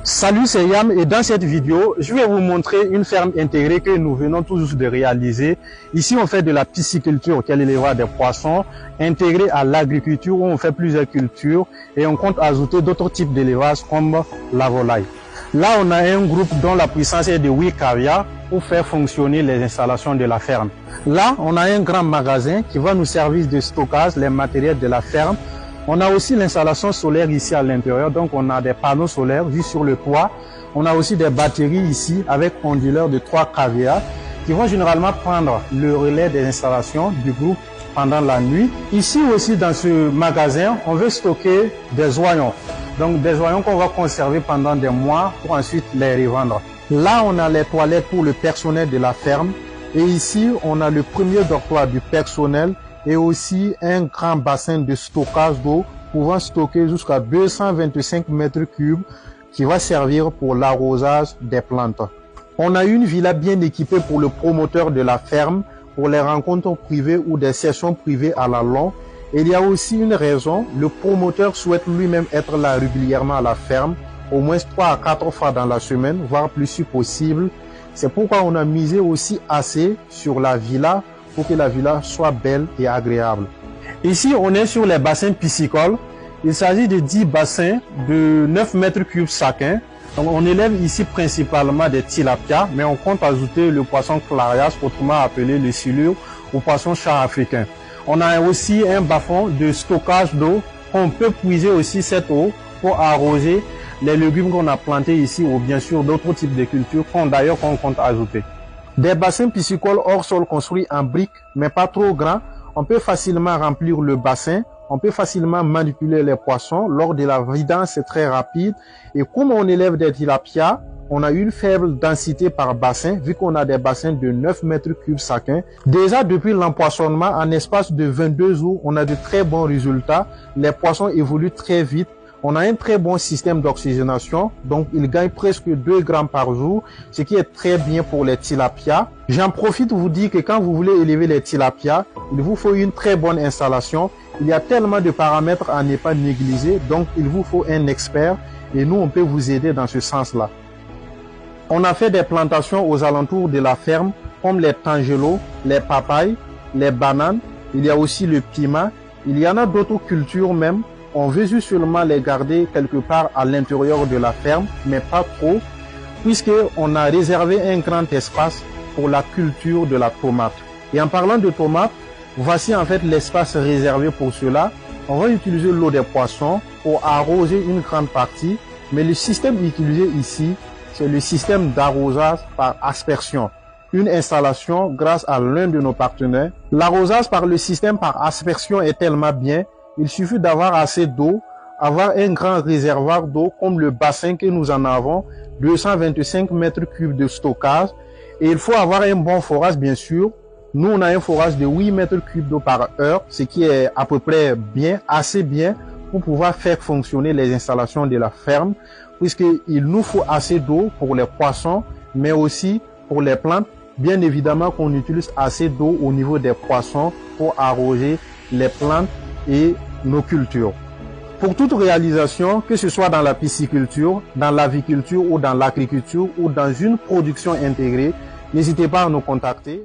Salut, c'est Yam et dans cette vidéo, je vais vous montrer une ferme intégrée que nous venons tout juste de réaliser. Ici, on fait de la pisciculture, qui est l'élevage des poissons, intégré à l'agriculture où on fait plusieurs cultures et on compte ajouter d'autres types d'élevage comme la volaille. Là, on a un groupe dont la puissance est de 8 caviars pour faire fonctionner les installations de la ferme. Là, on a un grand magasin qui va nous servir de stockage, les matériels de la ferme. On a aussi l'installation solaire ici à l'intérieur, donc on a des panneaux solaires juste sur le toit. On a aussi des batteries ici avec onduleurs de 3 caviars qui vont généralement prendre le relais des installations du groupe pendant la nuit. Ici aussi dans ce magasin, on veut stocker des oignons. Donc des oignons qu'on va conserver pendant des mois pour ensuite les revendre. Là, on a les toilettes pour le personnel de la ferme. Et ici, on a le premier dortoir du personnel et aussi un grand bassin de stockage d'eau pouvant stocker jusqu'à 225 mètres cubes qui va servir pour l'arrosage des plantes. On a une villa bien équipée pour le promoteur de la ferme, pour les rencontres privées ou des sessions privées à la longue. Et il y a aussi une raison, le promoteur souhaite lui-même être là régulièrement à la ferme, au moins 3 à 4 fois dans la semaine, voire plus si possible. C'est pourquoi on a misé aussi assez sur la villa pour que la villa soit belle et agréable. Ici, on est sur les bassins piscicoles. Il s'agit de 10 bassins de 9 mètres cubes chacun. Donc, on élève ici principalement des tilapias, mais on compte ajouter le poisson clarias, autrement appelé le silure, ou poisson chat africain. On a aussi un bas-fond de stockage d'eau. On peut puiser aussi cette eau pour arroser les légumes qu'on a plantés ici ou bien sûr d'autres types de cultures qu'on compte ajouter. Des bassins piscicoles hors sol construits en briques, mais pas trop grands. On peut facilement remplir le bassin. On peut facilement manipuler les poissons. Lors de la vidange, c'est très rapide. Et comme on élève des tilapias, on a une faible densité par bassin, vu qu'on a des bassins de 9 mètres cubes chacun. Déjà, depuis l'empoisonnement, en espace de 22 jours, on a de très bons résultats. Les poissons évoluent très vite. On a un très bon système d'oxygénation, donc il gagne presque 2 grammes par jour, ce qui est très bien pour les tilapias. J'en profite pour vous dire que quand vous voulez élever les tilapias, il vous faut une très bonne installation. Il y a tellement de paramètres à ne pas négliger, donc il vous faut un expert et nous on peut vous aider dans ce sens-là. On a fait des plantations aux alentours de la ferme, comme les tangelos, les papayes, les bananes, il y a aussi le piment, il y en a d'autres cultures même. On veut juste seulement les garder quelque part à l'intérieur de la ferme, mais pas trop, puisqu'on a réservé un grand espace pour la culture de la tomate. Et en parlant de tomates, voici en fait l'espace réservé pour cela. On va utiliser l'eau des poissons pour arroser une grande partie, mais le système utilisé ici, c'est le système d'arrosage par aspersion. Une installation grâce à l'un de nos partenaires. L'arrosage par le système par aspersion est tellement bien. Il suffit d'avoir assez d'eau, avoir un grand réservoir d'eau comme le bassin que nous en avons, 225 mètres cubes de stockage. Et il faut avoir un bon forage, bien sûr. Nous, on a un forage de 8 mètres cubes d'eau par heure, ce qui est à peu près bien, assez bien pour pouvoir faire fonctionner les installations de la ferme, puisqu'il nous faut assez d'eau pour les poissons, mais aussi pour les plantes. Bien évidemment qu'on utilise assez d'eau au niveau des poissons pour arroser les plantes et nos cultures. Pour toute réalisation, que ce soit dans la pisciculture, dans l'aviculture ou dans l'agriculture ou dans une production intégrée, n'hésitez pas à nous contacter.